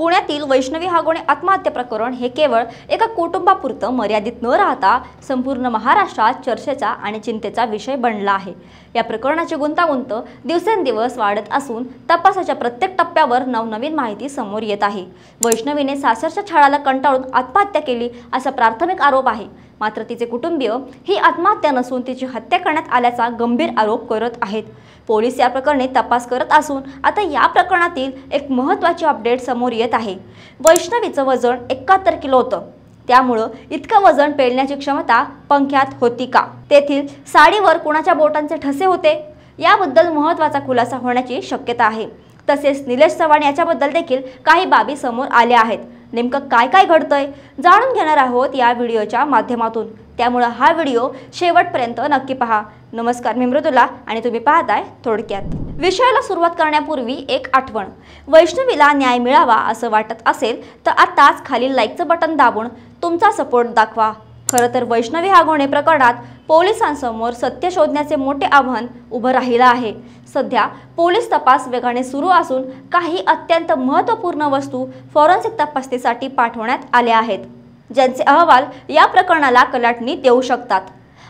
पुण्यातील वैष्णवी हागोणे आत्महत्या प्रकरण हे केवळ एका कुटुंबापुरतं मर्यादित न राहता संपूर्ण महाराष्ट्रात चर्चेचा आणि चिंतेचा विषय बनला आहे। या प्रकरणाची गुंतागुंत दिवसेंदिवस वाढत असून तपासाच्या प्रत्येक टप्प्यावर नवनवीन माहिती समोर येत आहे। वैष्णवीने सासरच्या छळाला कंटाळून आत्महत्या केली असा प्राथमिक आरोप आहे, मात्र तिचे कुटुंबीय ही आत्महत्या नसून तिची हत्या करण्यात आल्याचा गंभीर आरोप करत आहेत। पोलीस या प्रकरणी तपास करत असून आता या प्रकरणातील एक महत्त्वाची अपडेट समोर येत आहे। वैष्णवीचं वजन 71 किलो होतं, त्यामुळे इतकं वजन पेलण्याची क्षमता पंख्यात होती का? तेथील साडीवर कुणाच्या बोटांचे ठसे होते याबद्दल महत्त्वाचा खुलासा होण्याची शक्यता आहे। तसेच निलेश चव्हाण याच्याबद्दल देखील काही बाबी समोर आल्या आहेत। नेमकं काय काय घडतंय जाणून घेणार आहोत या व्हिडिओच्या माध्यमातून, त्यामुळे हा व्हिडिओ शेवटपर्यंत नक्की पहा। नमस्कार, मी मृदुला आणि तुम्ही पाहताय थोडक्यात। विषयाला सुरुवात करण्यापूर्वी एक आठवण, वैष्णवीला न्याय मिळावा असं वाटत असेल तर आताच खालील लाईकचं बटन दाबून तुमचा सपोर्ट दाखवा। खरं तर वैष्णवी हागोणे प्रकरणात पोलिसांसमोर सत्य शोधण्याचे मोठे आव्हान उभं राहिलं आहे। सध्या पोलीस तपास वेगाने सुरू असून काही अत्यंत महत्त्वपूर्ण वस्तू फॉरेन्सिक तपासणीसाठी पाठवण्यात आल्या आहेत, ज्यांचे अहवाल या प्रकरणाला कलाटणी देऊ शकतात।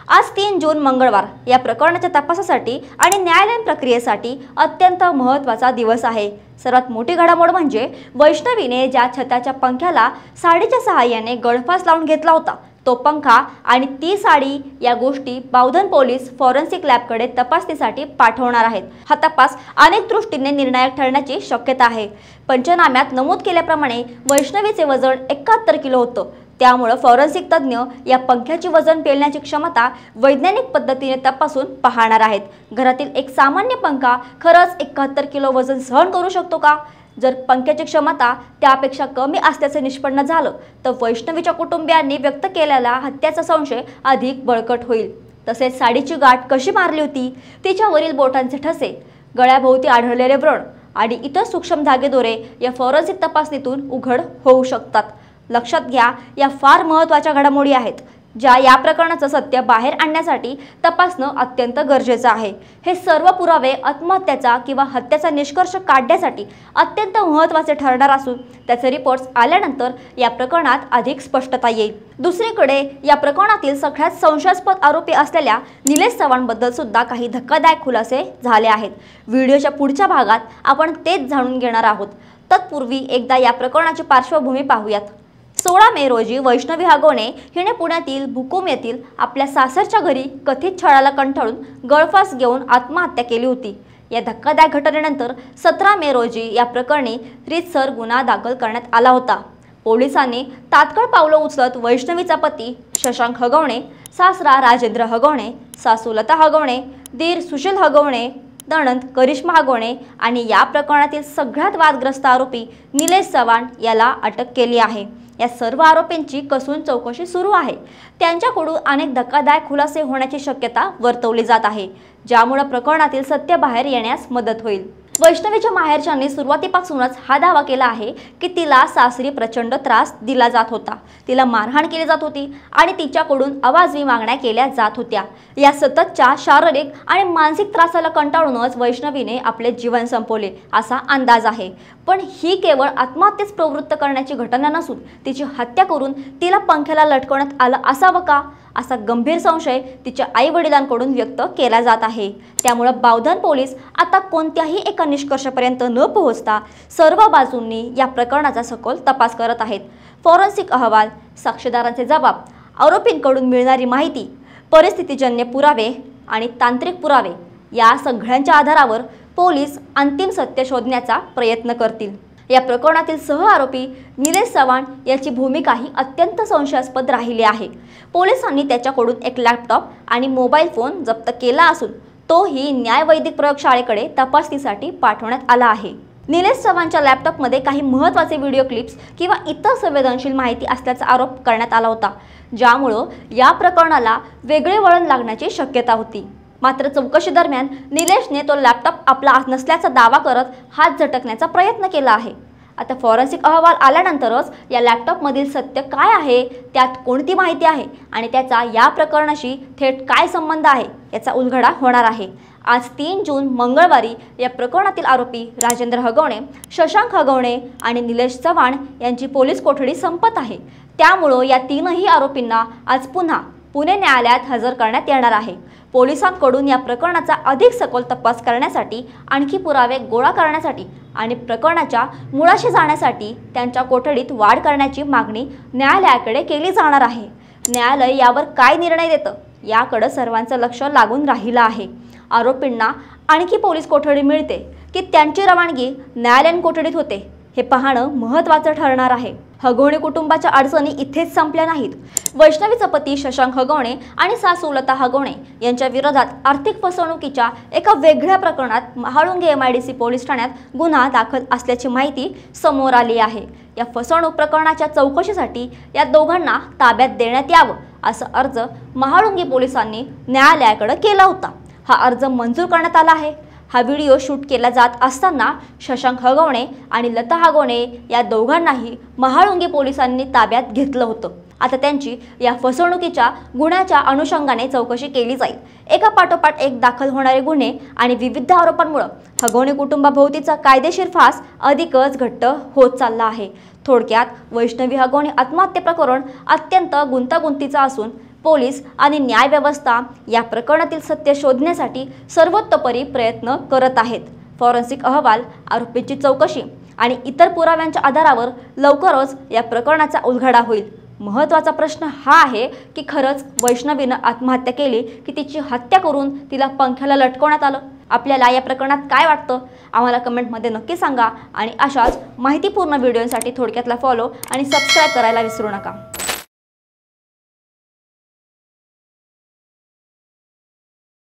आज 3 जून मंगळवार या प्रकरणाच्या तपासासाठी आणि न्यायालयीन प्रक्रियेसाठी अत्यंत महत्त्वाचा दिवस आहे। सर्वात मोठी घडामोड म्हणजे वैष्णवीने ज्या छताच्या पंख्याला साडीच्या सहाय्याने गळफास लावून घेतला होता तो पंखा आणि ती साडी या गोष्टी बावधन पोलीस फॉरेन्सिक लॅबकडे तपासणीसाठी पाठवणार आहेत। हा तपास अनेक दृष्टीने निर्णायक ठरण्याची शक्यता आहे। पंचनाम्यात नमूद केल्याप्रमाणे वैष्णवीचे वजन 71 किलो होतं, त्यामुळे फॉरेन्सिक तज्ञ या पंख्याची वजन पेलण्याची क्षमता वैज्ञानिक पद्धतीने तपासून पाहणार आहेत। घरातील एक सामान्य पंखा खरंच 71 किलो वजन सहन करू शकतो का? जर पंख्याची क्षमता त्यापेक्षा कमी असल्याचे निष्पन्न झालं तर वैष्णवीच्या कुटुंबियांनी व्यक्त केलेला हत्येचा संशय अधिक बळकट होईल। तसेच साडीची गाठ कशी मारली होती, तिच्यावरील बोटांचे ठसे, गळ्याभोवती आढळलेले व्रण आणि इतर सूक्ष्म धागेदोरे या फॉरेन्सिक तपासणीतून उघड होऊ शकतात। लक्षात घ्या, या फार महत्त्वाच्या घडामोडी आहेत ज्या या प्रकरणाचं सत्य बाहेर आणण्यासाठी तपासणं अत्यंत गरजेचं आहे। हे सर्व पुरावे आत्महत्याचा किंवा हत्येचा निष्कर्ष काढण्यासाठी अत्यंत महत्त्वाचे ठरणार असून त्याचे रिपोर्ट्स आल्यानंतर या प्रकरणात अधिक स्पष्टता येईल। दुसरीकडे या प्रकरणातील सगळ्यात संशयास्पद आरोपी असलेल्या निलेश चव्हाणबद्दल सुद्धा काही धक्कादायक खुलासे झाले आहेत। व्हिडिओच्या पुढच्या भागात आपण तेच जाणून घेणार आहोत। तत्पूर्वी एकदा या प्रकरणाची पार्श्वभूमी पाहूयात। 16 मे रोजी वैष्णवी हागोणे हिने पुण्यातील भुकूम येथील आपल्या सासरच्या घरी कथित छळाला कंटाळून गळफास घेऊन आत्महत्या केली होती। या धक्कादायक घटनेनंतर 17 मे रोजी या प्रकरणी रीतसर गुन्हा दाखल करण्यात आला होता। पोलिसांनी तात्काळ पावलं उचलत वैष्णवीचा पती शशांक हगवणे, सासरा राजेंद्र हगवणे, सासू लता हगवणे, दीर सुशील हगवणे, नणंद करिश्मा हागोणे आणि या प्रकरणातील सगळ्यात वादग्रस्त आरोपी निलेश चव्हाण याला अटक केली आहे। या सर्व आरोपींची कसून चौकशी सुरू आहे। त्यांच्याकडून अनेक धक्कादायक खुलासे होण्याची शक्यता वर्तवली जात आहे, ज्यामुळे प्रकरणातील सत्य बाहेर येण्यास मदत होईल। वैष्णवीच्या माहेरच्यांनी सुरुवातीपासूनच हा दावा केला आहे की तिला सासरी प्रचंड त्रास दिला जात होता, तिला मारहाण केली जात होती आणि तिच्याकडून अवाजवी मागण्या केल्या जात होत्या। या सततच्या शारीरिक आणि मानसिक त्रासाला कंटाळूनच वैष्णवीने आपले जीवन संपवले असा अंदाज आहे। पण ही केवळ आत्महत्येस प्रवृत्त करण्याची घटना नसून तिची हत्या करून तिला पंख्याला लटकवण्यात आलं असावं का, असा गंभीर संशय तिच्या आई वडिलांकडून व्यक्त केला जात आहे। त्यामुळे बावधन पोलीस आता कोणत्याही एका निष्कर्षापर्यंत न पोहोचता सर्व बाजूंनी या प्रकरणाचा सखोल तपास करत आहेत। फॉरेन्सिक अहवाल, साक्षीदारांचे जबाब, आरोपींकडून मिळणारी माहिती, परिस्थितीजन्य पुरावे आणि तांत्रिक पुरावे या सगळ्यांच्या आधारावर पोलीस अंतिम सत्य शोधण्याचा प्रयत्न करतील। या प्रकरणातील सह आरोपी निलेश चव्हाण याची भूमिकाही अत्यंत संशयास्पद राहिली आहे। पोलिसांनी त्याच्याकडून एक लॅपटॉप आणि मोबाईल फोन जप्त केला असून तोही न्यायवैद्यक प्रयोगशाळेकडे तपासणीसाठी पाठवण्यात आला आहे। निलेश चव्हाणच्या लॅपटॉपमध्ये काही महत्त्वाचे व्हिडिओ क्लिप्स किंवा इतर संवेदनशील माहिती असल्याचा आरोप करण्यात आला होता, ज्यामुळे या प्रकरणाला वेगळे वळण लागण्याची शक्यता होती। मात्र चौकशी दरम्यान निलेशने तो लॅपटॉप आपला नसल्याचा दावा करत हात झटकण्याचा प्रयत्न केला आहे। आता फॉरेन्सिक अहवाल आल्यानंतरच या लॅपटॉपमधील सत्य काय आहे, त्यात कोणती माहिती आहे आणि त्याचा या प्रकरणाशी थेट काय संबंध आहे याचा उलगडा होणार आहे। आज 3 जून मंगळवारी या प्रकरणातील आरोपी राजेंद्र हगवणे, शशांक हगवणे आणि निलेश चव्हाण यांची पोलीस कोठडी संपत आहे। त्यामुळे या तीनही आरोपींना आज पुन्हा पुणे न्यायालयात हजर करण्यात येणार आहे। पोलिसांकडून या प्रकरणाचा अधिक सखोल तपास करण्यासाठी, आणखी पुरावे गोळा करण्यासाठी आणि प्रकरणाच्या मुळाशी जाण्यासाठी त्यांच्या कोठडीत वाढ करण्याची मागणी न्यायालयाकडे केली जाणार आहे। न्यायालय यावर काय निर्णय देतं याकडे सर्वांचं लक्ष लागून राहिलं आहे। आरोपींना आणखी पोलीस कोठडी मिळते की त्यांची रवानगी न्यायालयीन कोठडीत होते हे पाहणं महत्त्वाचं ठरणार आहे। हगवणे कुटुंबाच्या अडचणी इथेच संपल्या नाहीत। वैष्णवीचा पती शशांक हगवणे आणि सासू लता हगवणे यांच्या विरोधात आर्थिक फसवणुकीच्या एका वेगळ्या प्रकरणात महाळुंगे MIDC पोलीस ठाण्यात गुन्हा दाखल असल्याची माहिती समोर आली आहे। या फसवणूक प्रकरणाच्या चौकशीसाठी या दोघांना ताब्यात देण्यात यावं असा अर्ज महाळुंगे पोलिसांनी न्यायालयाकडे केला होता। हा अर्ज मंजूर करण्यात आला आहे। हा व्हिडिओ शूट केला जात असताना शशांक हगवणे आणि लता हगवणे या दोघांनाही महाळुंगे पोलिसांनी ताब्यात घेतलं होतं। आता त्यांची या फसवणुकीच्या गुन्ह्याच्या अनुषंगाने चौकशी केली जाईल। एका पाठोपाठ एक दाखल होणारे गुन्हे आणि विविध आरोपांमुळे हगवणे कुटुंबाभोवतीचा कायदेशीर फास अधिकच घट्ट होत चालला आहे। थोडक्यात वैष्णवी हगवणे आत्महत्या प्रकरण अत्यंत गुंतागुंतीचं असून पोलीस आणि न्याय व्यवस्था या प्रकरणातील सत्य शोधण्यासाठी सर्वतोपरी प्रयत्न करत आहेत। फॉरेन्सिक अहवाल, आरोपींची चौकशी आणि इतर पुराव्यांच्या आधारावर लवकरच या प्रकरणाचा उलगडा होईल। महत्त्वाचा प्रश्न हा आहे की खरंच वैष्णवीनं आत्महत्या केली की तिची हत्या करून तिला पंख्याला लटकवण्यात आलं? आपल्याला या प्रकरणात काय वाटतं आम्हाला कमेंटमध्ये नक्की सांगा आणि अशाच माहितीपूर्ण व्हिडिओसाठी थोडक्यातला फॉलो आणि सबस्क्राईब करायला विसरू नका।